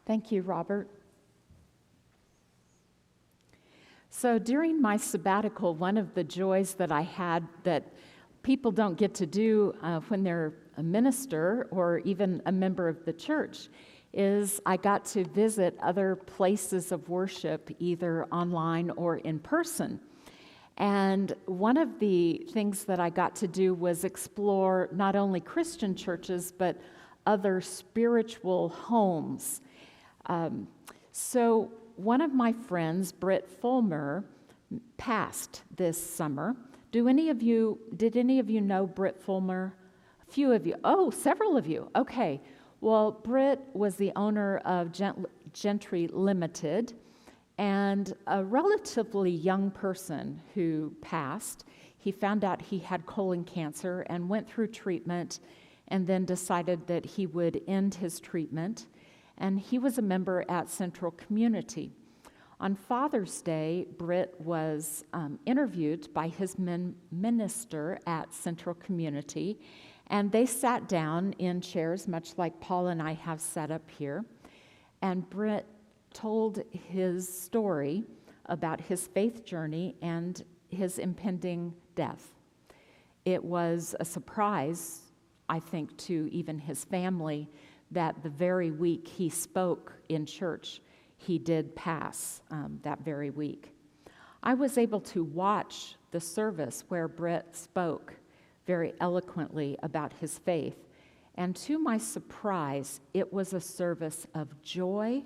Thank you, Robert. So during my sabbatical, one of the joys that I had that people don't get to do when they're a minister or even a member of the church is I got to visit other places of worship, either online or in person. And one of the things that I got to do was explore not only Christian churches, but other spiritual homes. So one of my friends, Britt Fulmer, passed this summer. Did any of you know Britt Fulmer? A few of you. Oh, several of you. Okay. Well, Britt was the owner of Gentry Limited, and a relatively young person who passed. He found out he had colon cancer and went through treatment and then decided that he would end his treatment. And he was a member at Central Community. On Father's Day, Britt was interviewed by his minister at Central Community, and they sat down in chairs, much like Paul and I have set up here, and Britt told his story about his faith journey and his impending death. It was a surprise, I think, to even his family that the very week he spoke in church, he did pass that very week. I was able to watch the service where Britt spoke very eloquently about his faith, and to my surprise, it was a service of joy.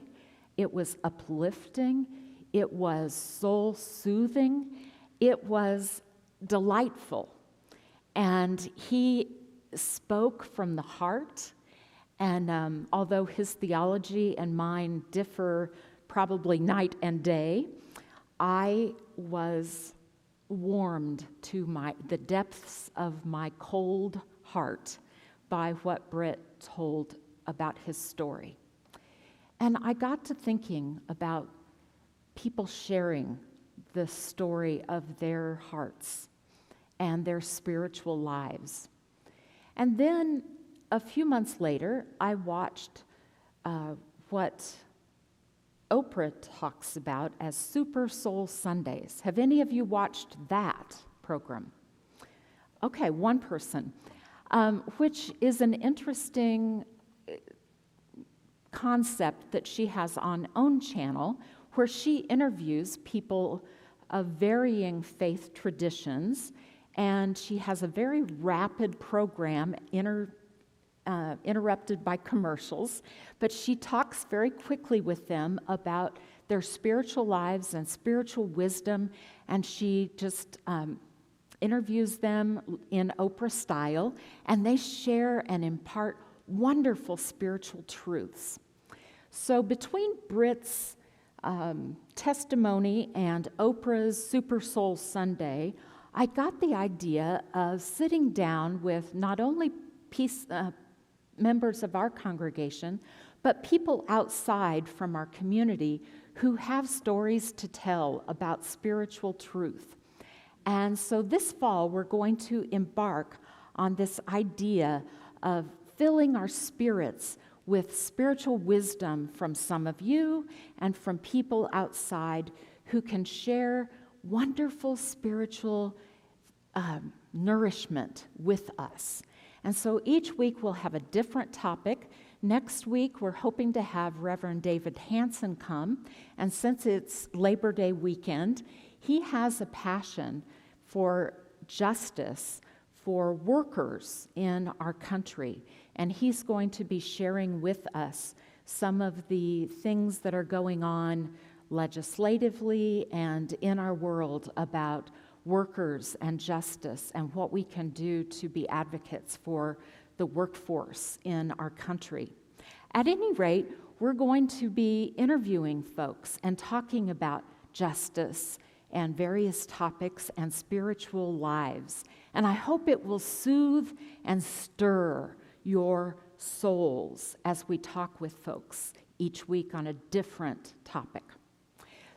It was uplifting, it was soul-soothing, it was delightful. And he spoke from the heart, and although his theology and mine differ probably night and day, I was warmed to the depths of my cold heart by what Britt told about his story. And I got to thinking about people sharing the story of their hearts and their spiritual lives. And then a few months later, I watched what Oprah talks about as Super Soul Sundays. Have any of you watched that program? Okay, one person, which is an interesting concept that she has on own channel, where she interviews people of varying faith traditions, and she has a very rapid program interrupted by commercials, but she talks very quickly with them about their spiritual lives and spiritual wisdom, and she just interviews them in Oprah style, and they share and impart wonderful spiritual truths. So between Britt's testimony and Oprah's Super Soul Sunday, I got the idea of sitting down with not only members of our congregation, but people outside from our community who have stories to tell about spiritual truth. And so this fall, we're going to embark on this idea of filling our spirits with spiritual wisdom from some of you and from people outside who can share wonderful spiritual nourishment with us. And so each week we'll have a different topic. Next week we're hoping to have Reverend David Hansen come, and since it's Labor Day weekend, he has a passion for justice for workers in our country, and he's going to be sharing with us some of the things that are going on legislatively and in our world about workers and justice and what we can do to be advocates for the workforce in our country. At any rate, we're going to be interviewing folks and talking about justice and various topics and spiritual lives. And I hope it will soothe and stir your souls as we talk with folks each week on a different topic.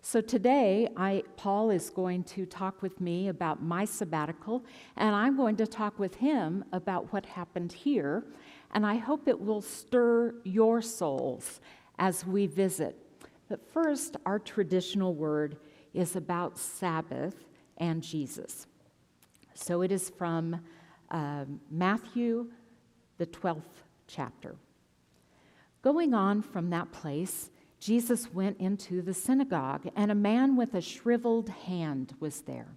So today, Paul is going to talk with me about my sabbatical, and I'm going to talk with him about what happened here, and I hope it will stir your souls as we visit. But first, our traditional word is about Sabbath and Jesus. So it is from Matthew, the 12th chapter. Going on from that place, Jesus went into the synagogue, and a man with a shriveled hand was there.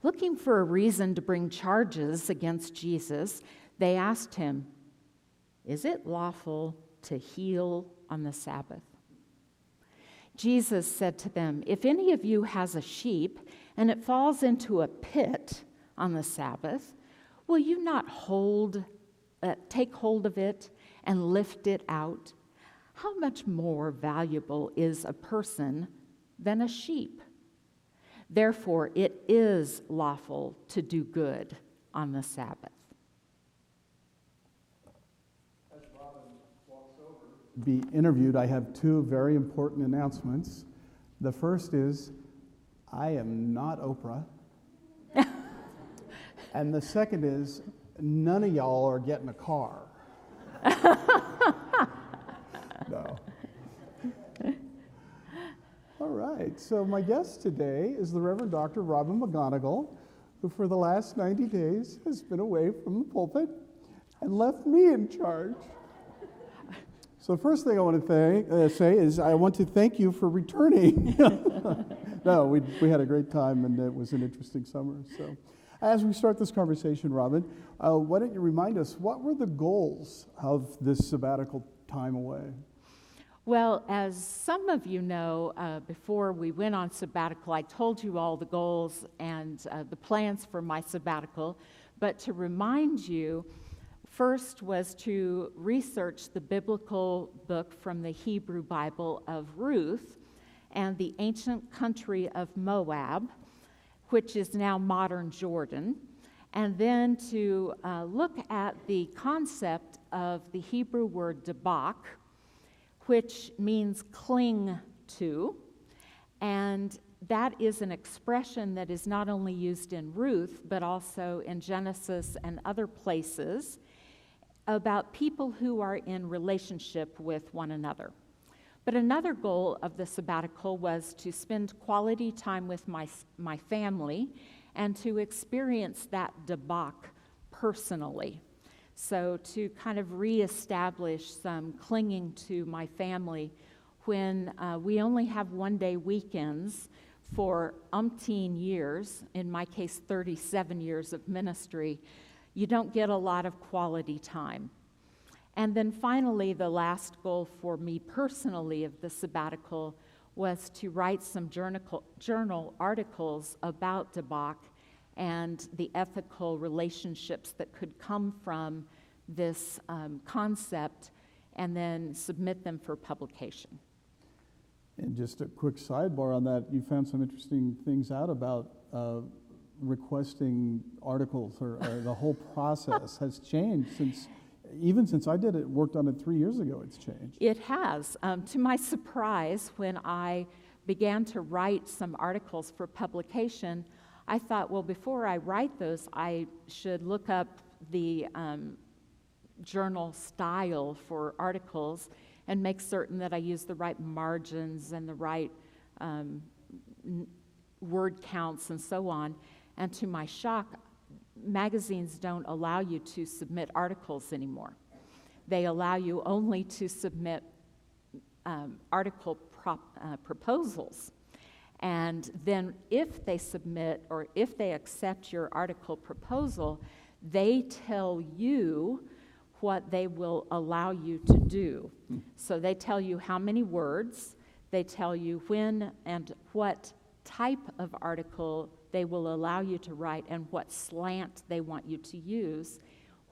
Looking for a reason to bring charges against Jesus, they asked him, "Is it lawful to heal on the Sabbath?" Jesus said to them, "If any of you has a sheep and it falls into a pit on the Sabbath, will you not take hold of it and lift it out? How much more valuable is a person than a sheep? Therefore, it is lawful to do good on the Sabbath." As Robin walks over to be interviewed, I have two very important announcements. The first is, I am not Oprah. And the second is, none of y'all are getting a car. No. All right, so my guest today is the Reverend Dr. Robin McGonigal, who for the last 90 days has been away from the pulpit and left me in charge. So the first thing I want to say is I want to thank you for returning. No, we had a great time, and it was an interesting summer. So as we start this conversation, Robin, why don't you remind us, what were the goals of this sabbatical time away? Well, as some of you know, before we went on sabbatical, I told you all the goals and the plans for my sabbatical. But to remind you, first was to research the biblical book from the Hebrew Bible of Ruth and the ancient country of Moab, which is now modern Jordan, and then to look at the concept of the Hebrew word debak, which means cling to, and that is an expression that is not only used in Ruth, but also in Genesis and other places about people who are in relationship with one another. But another goal of the sabbatical was to spend quality time with my family and to experience that debak personally. So to kind of reestablish some clinging to my family when we only have one-day weekends for umpteen years, in my case 37 years of ministry, you don't get a lot of quality time. And then finally, the last goal for me personally of the sabbatical was to write some journal articles about debak and the ethical relationships that could come from this concept, and then submit them for publication. And just a quick sidebar on that, you found some interesting things out about requesting articles, or the whole process has changed since I did it, worked on it 3 years ago, it's changed. It has. To my surprise, when I began to write some articles for publication, I thought, well, before I write those, I should look up the journal style for articles and make certain that I use the right margins and the right word counts and so on. And to my shock, magazines don't allow you to submit articles anymore. They allow you only to submit article proposals. And then if they submit or if they accept your article proposal, they tell you what they will allow you to do. So they tell you how many words, they tell you when and what type of article they will allow you to write and what slant they want you to use,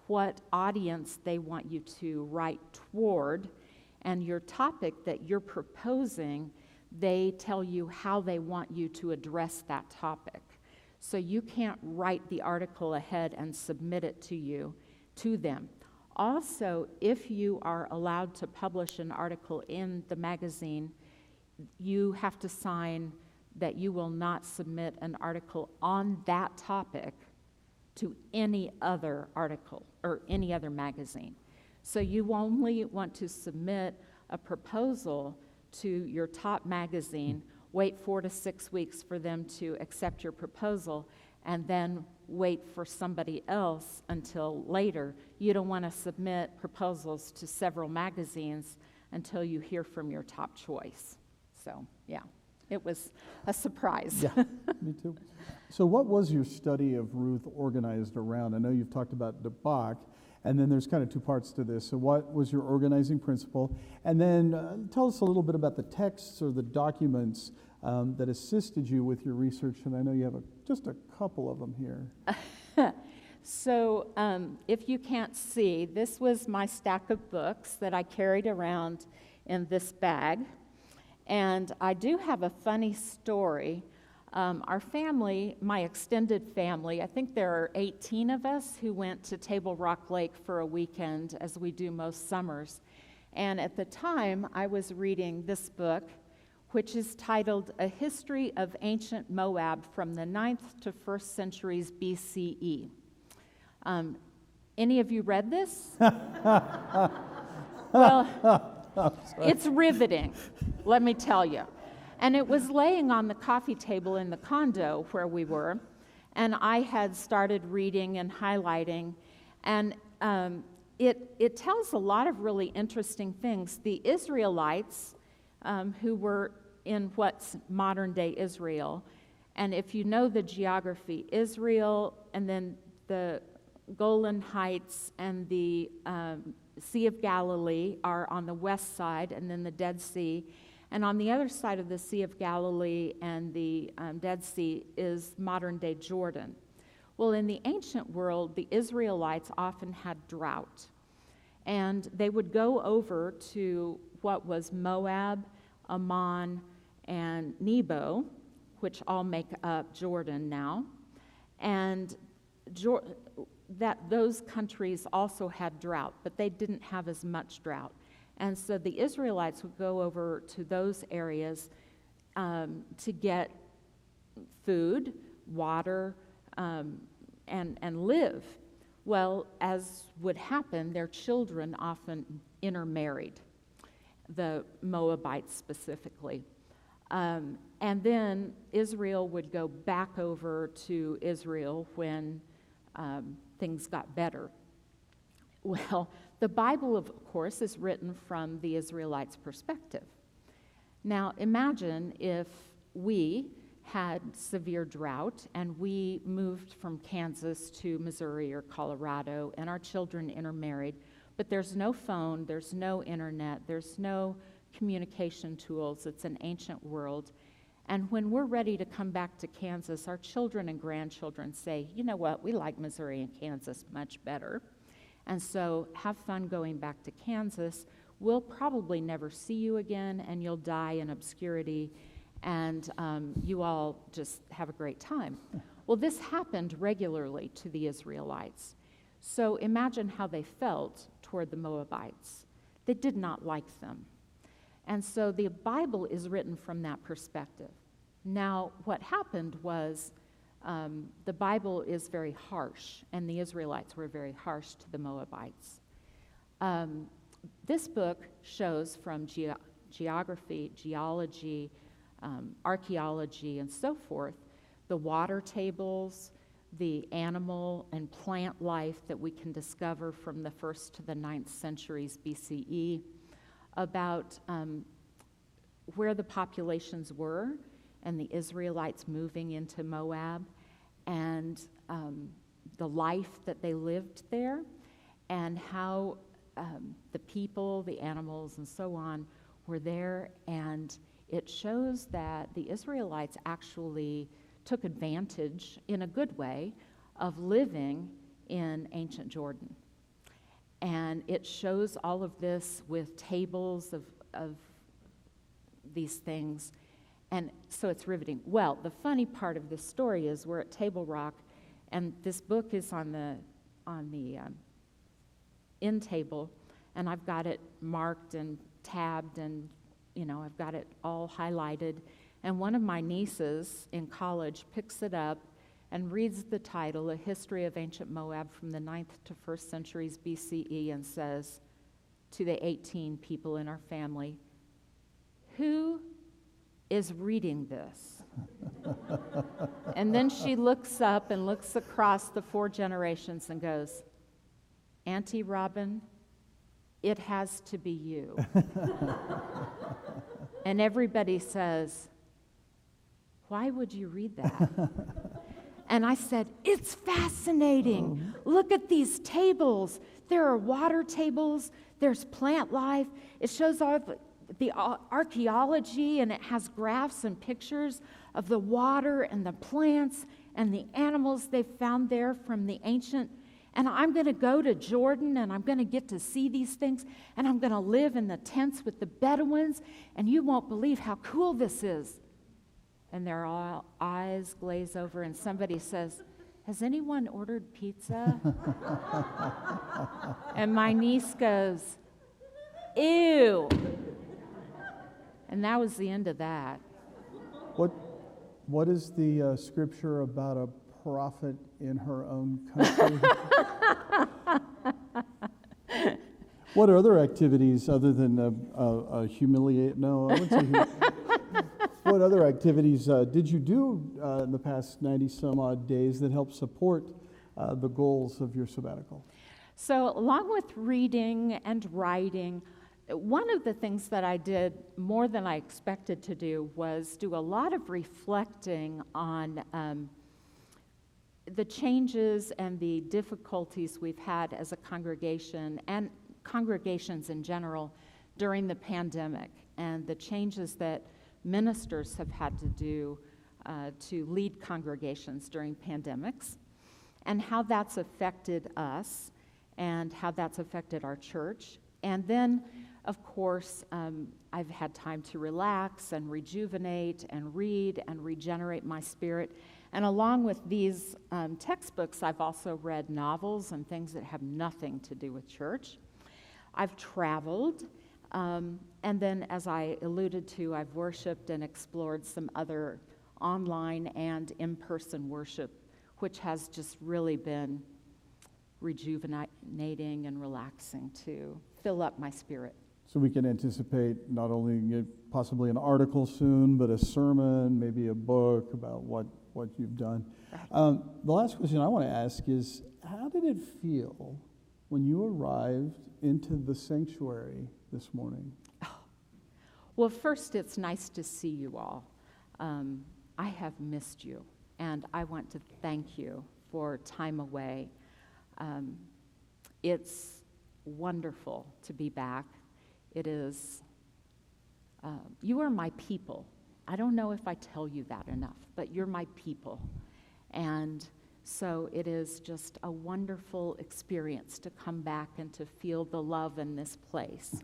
what audience they want you to write toward, and your topic that you're proposing, they tell you how they want you to address that topic. So you can't write the article ahead and submit it to them. Also, if you are allowed to publish an article in the magazine, you have to sign that you will not submit an article on that topic to any other article or any other magazine. So you only want to submit a proposal to your top magazine, wait 4 to 6 weeks for them to accept your proposal, and then wait for somebody else until later. You don't want to submit proposals to several magazines until you hear from your top choice. So, yeah, it was a surprise. Yeah, me too. So what was your study of Ruth organized around? I know you've talked about Debach, and then there's kind of two parts to this. So what was your organizing principle? And then tell us a little bit about the texts or the documents that assisted you with your research. And I know you have just a couple of them here. So if you can't see, this was my stack of books that I carried around in this bag. And I do have a funny story. Our family, my extended family, I think there are 18 of us who went to Table Rock Lake for a weekend, as we do most summers. And at the time, I was reading this book, which is titled A History of Ancient Moab from the 9th to 1st Centuries BCE. Any of you read this? Well, it's riveting, let me tell you. And it was laying on the coffee table in the condo where we were, and I had started reading and highlighting, and it tells a lot of really interesting things. The Israelites, who were in what's modern-day Israel, and if you know the geography, Israel and then the Golan Heights and the Sea of Galilee are on the west side, and then the Dead Sea. And on the other side of the Sea of Galilee and the Dead Sea is modern-day Jordan. Well, in the ancient world, the Israelites often had drought. And they would go over to what was Moab, Ammon, and Nebo, which all make up Jordan now. And those countries also had drought, but they didn't have as much drought. And so the Israelites would go over to those areas to get food, water, and live. Well, as would happen, their children often intermarried, the Moabites specifically. And then Israel would go back over to Israel when things got better. Well, the Bible, of course, is written from the Israelites' perspective. Now, imagine if we had severe drought and we moved from Kansas to Missouri or Colorado and our children intermarried, but there's no phone, there's no internet, there's no communication tools. It's an ancient world. And when we're ready to come back to Kansas, our children and grandchildren say, you know what, we like Missouri and Kansas much better. And so have fun going back to Kansas. We'll probably never see you again, and you'll die in obscurity, and you all just have a great time. Well, this happened regularly to the Israelites. So imagine how they felt toward the Moabites. They did not like them. And so the Bible is written from that perspective. Now, what happened was the Bible is very harsh, and the Israelites were very harsh to the Moabites. This book shows from geography, geology, archaeology, and so forth, the water tables, the animal and plant life that we can discover from the 1st to the 9th centuries BCE, about where the populations were and the Israelites moving into Moab, and the life that they lived there, and how the people, the animals, and so on were there. And it shows that the Israelites actually took advantage, in a good way, of living in ancient Jordan. And it shows all of this with tables of these things. And so it's riveting. Well, the funny part of this story is we're at Table Rock, and this book is on the end table, and I've got it marked and tabbed, and I've got it all highlighted. And one of my nieces in college picks it up and reads the title, A History of Ancient Moab from the 9th to 1st Centuries BCE, and says, to the 18 people in our family, who is reading this? And then she looks up and looks across the 4 generations and goes, Auntie Robin, it has to be you. And everybody says, why would you read that? And I said, it's fascinating. Look at these tables. There are water tables. There's plant life. It shows all the archaeology, and it has graphs and pictures of the water and the plants and the animals they've found there from the ancient. And I'm going to go to Jordan, and I'm going to get to see these things, and I'm going to live in the tents with the Bedouins, and you won't believe how cool this is. And their all eyes glaze over, and somebody says, has anyone ordered pizza? And my niece goes, ew. And that was the end of that. What is the scripture about a prophet in her own country? What are other activities other than humiliate? No, I wouldn't say What other activities did you do in the past 90 some odd days that helped support the goals of your sabbatical? So along with reading and writing, one of the things that I did more than I expected to do was do a lot of reflecting on the changes and the difficulties we've had as a congregation and congregations in general during the pandemic, and the changes that ministers have had to do to lead congregations during pandemics, and how that's affected us and how that's affected our church. And then, of course, I've had time to relax and rejuvenate and read and regenerate my spirit. And along with these textbooks, I've also read novels and things that have nothing to do with church. I've traveled, and then, as I alluded to, I've worshiped and explored some other online and in-person worship, which has just really been rejuvenating and relaxing to fill up my spirit. So we can anticipate not only possibly an article soon, but a sermon, maybe a book about what you've done. Right. The last question I want to ask is, how did it feel when you arrived into the sanctuary this morning? Well, first, it's nice to see you all. I have missed you, and I want to thank you for time away. It's wonderful to be back. It is, you are my people. I don't know if I tell you that enough, but you're my people. And so it is just a wonderful experience to come back and to feel the love in this place.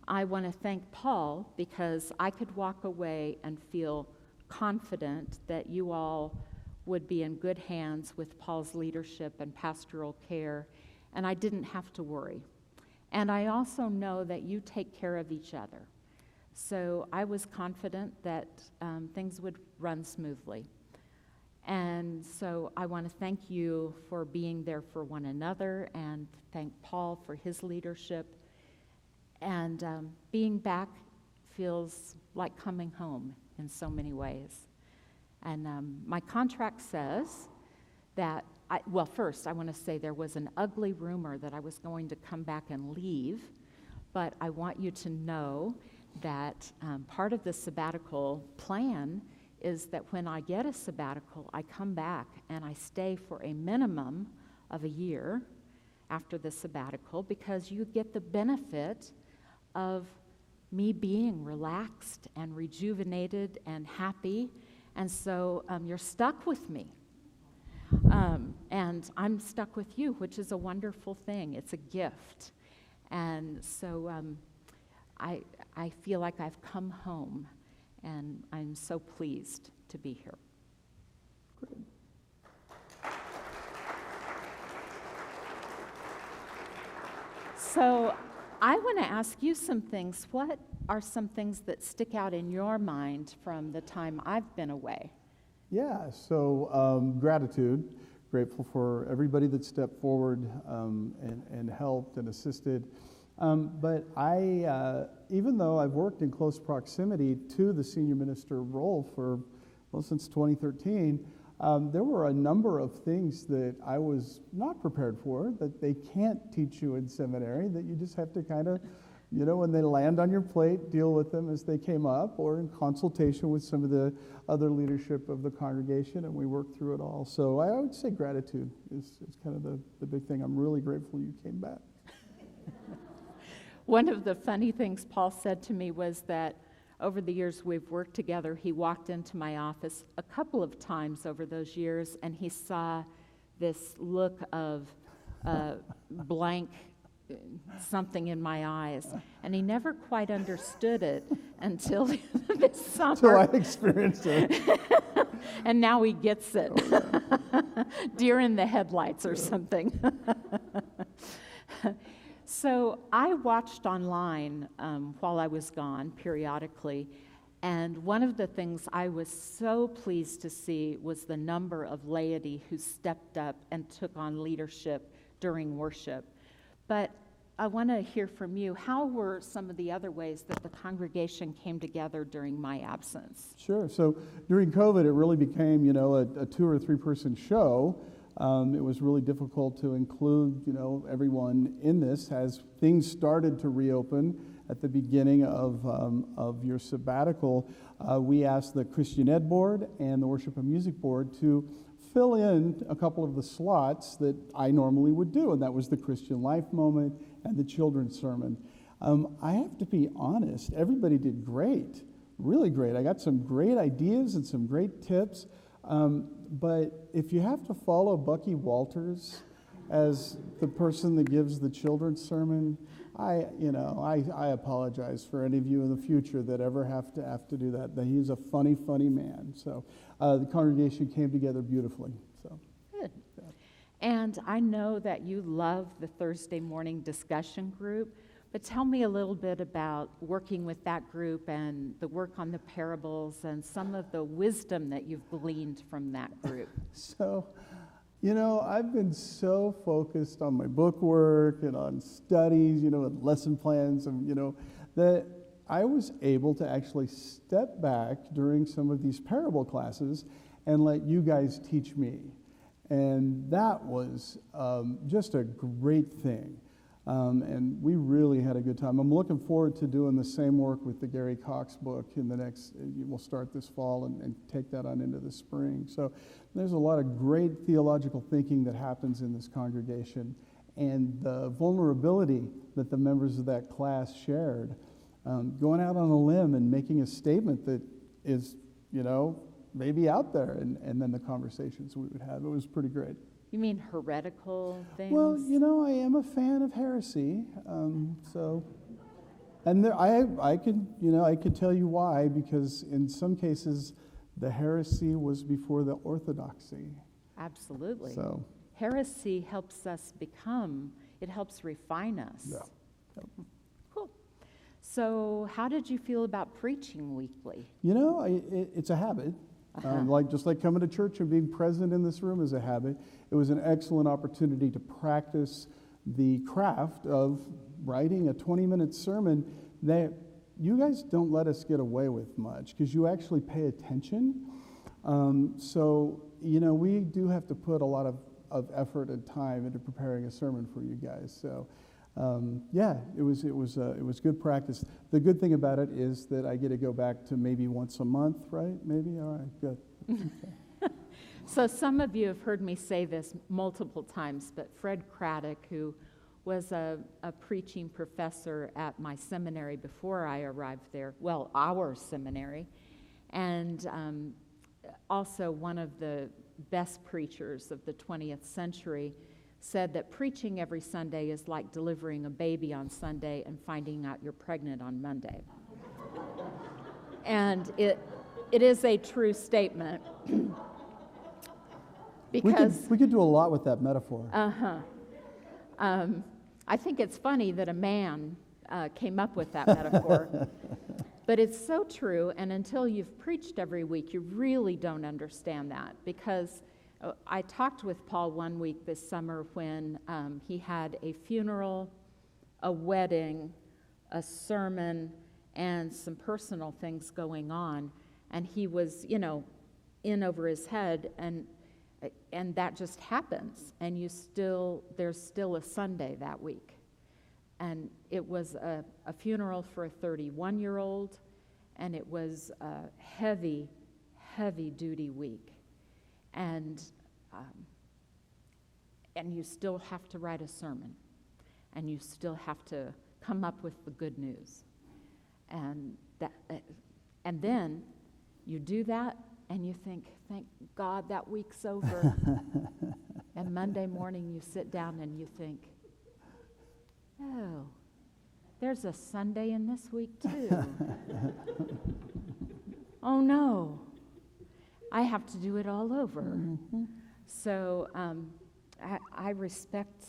I want to thank Paul, because I could walk away and feel confident that you all would be in good hands with Paul's leadership and pastoral care, and I didn't have to worry. And I also know that you take care of each other. So I was confident that things would run smoothly. And so I want to thank you for being there for one another, and thank Paul for his leadership. And being back feels like coming home in so many ways. And my contract says that, first I want to say there was an ugly rumor that I was going to come back and leave, but I want you to know that part of the sabbatical plan is that when I get a sabbatical, I come back and I stay for a minimum of a year after the sabbatical, because you get the benefit of me being relaxed and rejuvenated and happy, and so you're stuck with me. And I'm stuck with you, which is a wonderful thing. It's a gift. And so I feel like I've come home, and I'm so pleased to be here. Great. So I want to ask you some things. What are some things that stick out in your mind from the time I've been away? Yeah, so gratitude. Grateful for everybody that stepped forward and helped and assisted. But even though I've worked in close proximity to the senior minister role since 2013, there were a number of things that I was not prepared for, that they can't teach you in seminary, that you just have to kind of, when they land on your plate, deal with them as they came up, or in consultation with some of the other leadership of the congregation, and we worked through it all. So I would say gratitude is kind of the big thing. I'm really grateful you came back. One of the funny things Paul said to me was that over the years we've worked together, he walked into my office a couple of times over those years, and he saw this look of blank something in my eyes, and he never quite understood it until this summer. Until I experienced it. And now he gets it. Deer in the headlights or something. So I watched online while I was gone periodically, and one of the things I was so pleased to see was the number of laity who stepped up and took on leadership during worship. But I want to hear from you. How were some of the other ways that the congregation came together during my absence? Sure. So during COVID, it really became, a 2 or 3 person show. It was really difficult to include, everyone in this as things started to reopen at the beginning of your sabbatical. We asked the Christian Ed Board and the Worship and Music Board to fill in a couple of the slots that I normally would do, and that was the Christian Life moment and the children's sermon. I have to be honest, everybody did great, really great. I got some great ideas and some great tips, but if you have to follow Bucky Walters as the person that gives the children's sermon, I apologize for any of you in the future that ever have to do that. He's a funny man. So the congregation came together beautifully. So good. Yeah. And I know that you love the Thursday morning discussion group, but tell me a little bit about working with that group and the work on the parables and some of the wisdom that you've gleaned from that group. So, I've been so focused on my book work and on studies, and lesson plans, and, that I was able to actually step back during some of these parable classes and let you guys teach me. And that was just a great thing. And we really had a good time. I'm looking forward to doing the same work with the Gary Cox book in the next, we'll start this fall and take that on into the spring. So there's a lot of great theological thinking that happens in this congregation. And the vulnerability that the members of that class shared, going out on a limb and making a statement that is, maybe out there, and then the conversations we would have. It was pretty great. You mean heretical things? Well, I am a fan of heresy, and there, I could tell you why, because in some cases, the heresy was before the orthodoxy. Absolutely. So heresy helps us it helps refine us. Yeah. Yep. Cool. So how did you feel about preaching weekly? It's a habit. Just like coming to church and being present in this room is a habit. It was an excellent opportunity to practice the craft of writing a 20-minute sermon that you guys don't let us get away with much because you actually pay attention. We do have to put a lot of effort and time into preparing a sermon for you guys. So it was good practice. The good thing about it is that I get to go back to maybe once a month, right? Maybe? All right, good. Okay. So some of you have heard me say this multiple times, but Fred Craddock, who was a preaching professor at my seminary before I arrived there, well, our seminary, and also one of the best preachers of the 20th century, said that preaching every Sunday is like delivering a baby on Sunday and finding out you're pregnant on Monday. And it is a true statement. Because we could do a lot with that metaphor. I think it's funny that a man came up with that metaphor. But it's so true, and until you've preached every week, you really don't understand that. Because I talked with Paul one week this summer when he had a funeral a wedding, a sermon, and some personal things going on, and he was, in over his head, and that just happens, and there's still a Sunday that week. And it was a funeral for a 31-year-old, and it was a heavy, heavy-duty week. And you still have to write a sermon, and you still have to come up with the good news. And then you do that, and you think, thank God that week's over. And Monday morning you sit down and you think, oh, there's a Sunday in this week too. Oh no, I have to do it all over. Mm-hmm. So I respect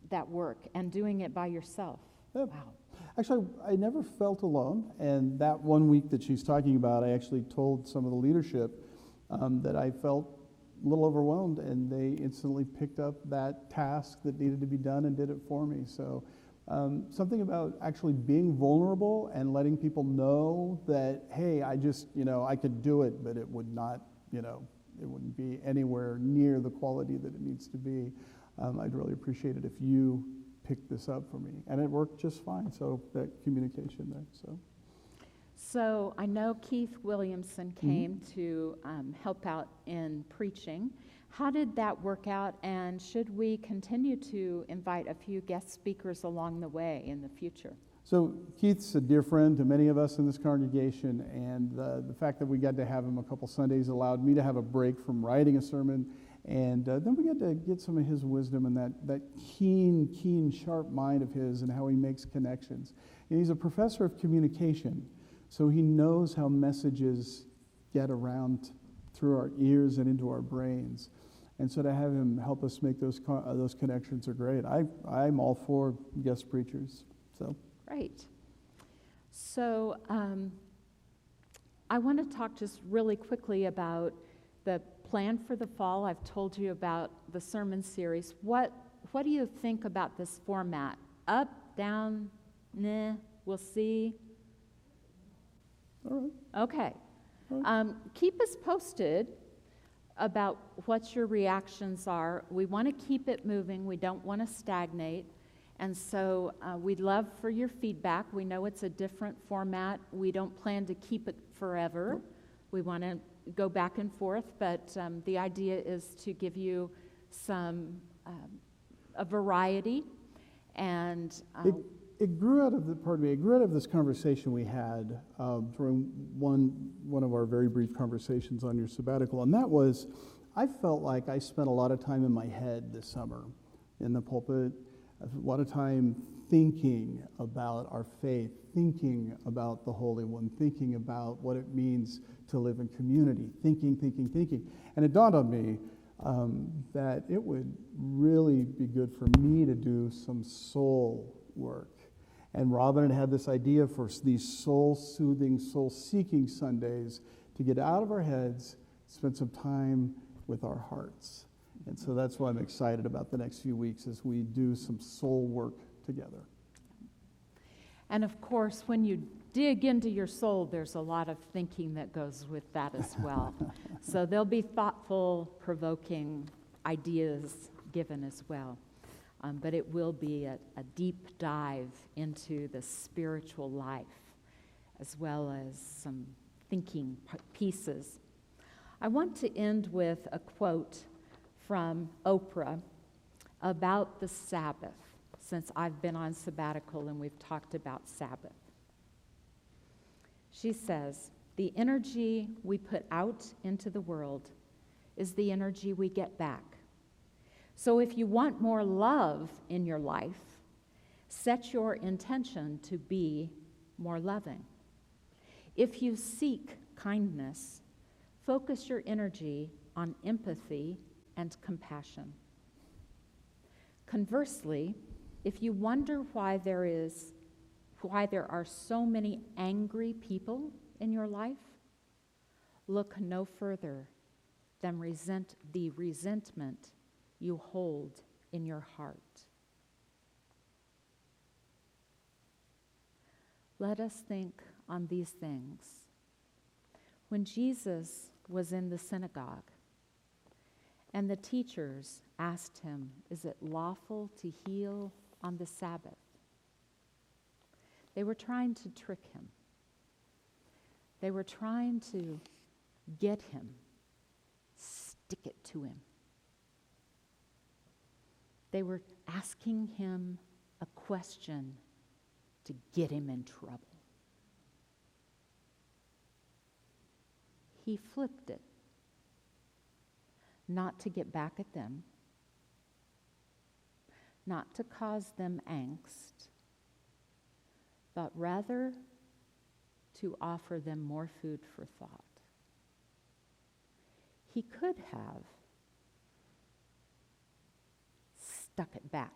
that work and doing it by yourself. Yep. Wow. Actually, I never felt alone, and that one week that she's talking about, I actually told some of the leadership that I felt a little overwhelmed, and they instantly picked up that task that needed to be done and did it for me. So something about actually being vulnerable and letting people know that, hey, I just, I could do it, but it would not, it wouldn't be anywhere near the quality that it needs to be. I'd really appreciate it if you picked this up for me, and it worked just fine. So that communication there. So I know Keith Williamson came to help out in preaching. How did that work out, and should we continue to invite a few guest speakers along the way in the future? So Keith's a dear friend to many of us in this congregation, and the fact that we got to have him a couple Sundays allowed me to have a break from writing a sermon, and then we got to get some of his wisdom and that keen, sharp mind of his and how he makes connections. And he's a professor of communication, so he knows how messages get around through our ears and into our brains. And so to have him help us make those connections are great. I'm all for guest preachers. So. Great. So I want to talk just really quickly about the plan for the fall. I've told you about the sermon series. What do you think about this format? Up, down, nah, we'll see. All right. Okay. All right. Keep us posted about what your reactions are. We want to keep it moving. We don't want to stagnate. And so we'd love for your feedback. We know it's a different format. We don't plan to keep it forever. We want to go back and forth, but the idea is to give you a variety. And it grew out of this conversation we had during one of our very brief conversations on your sabbatical, and that was, I felt like I spent a lot of time in my head this summer in the pulpit, a lot of time thinking about our faith, thinking about the Holy One, thinking about what it means to live in community, thinking. And it dawned on me that it would really be good for me to do some soul work. And Robin had this idea for these soul-soothing, soul-seeking Sundays to get out of our heads, spend some time with our hearts. And so that's why I'm excited about the next few weeks as we do some soul work together. And of course, when you dig into your soul, there's a lot of thinking that goes with that as well. So there'll be thoughtful, provoking ideas given as well. But it will be a deep dive into the spiritual life, as well as some thinking pieces. I want to end with a quote from Oprah about the Sabbath, since I've been on sabbatical and we've talked about Sabbath. She says, "The energy we put out into the world is the energy we get back. So if you want more love in your life, set your intention to be more loving. If you seek kindness, focus your energy on empathy and compassion. Conversely, if you wonder why there are so many angry people in your life, look no further than the resentment you hold in your heart." let us think on these things. When Jesus was in the synagogue, and the teachers asked him, "Is it lawful to heal on the Sabbath?" They were trying to trick him. They were trying to get him, stick it to him. They were asking him a question to get him in trouble. He flipped it, not to get back at them, not to cause them angst, but rather to offer them more food for thought. He could have stuck it back.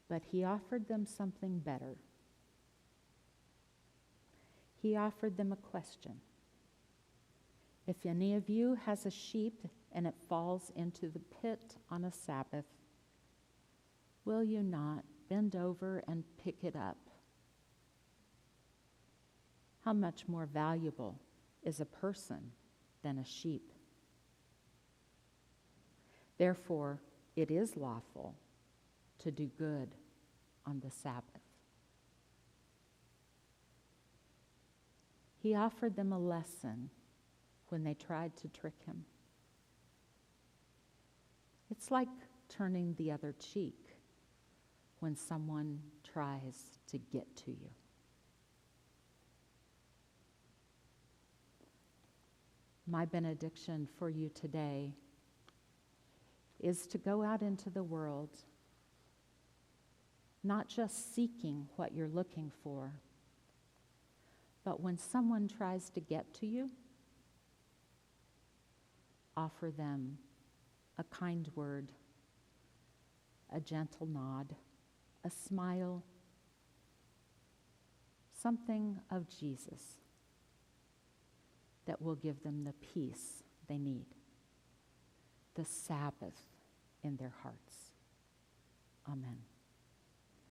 But he offered them something better. He offered them a question. If any of you has a sheep and it falls into the pit on a Sabbath, will you not bend over and pick it up? How much more valuable is a person than a sheep? Therefore, it is lawful to do good on the Sabbath. He offered them a lesson when they tried to trick him. It's like turning the other cheek when someone tries to get to you. My benediction for you today is to go out into the world, not just seeking what you're looking for, but when someone tries to get to you, offer them a kind word, a gentle nod, a smile, something of Jesus that will give them the peace they need, the Sabbath in their hearts. Amen.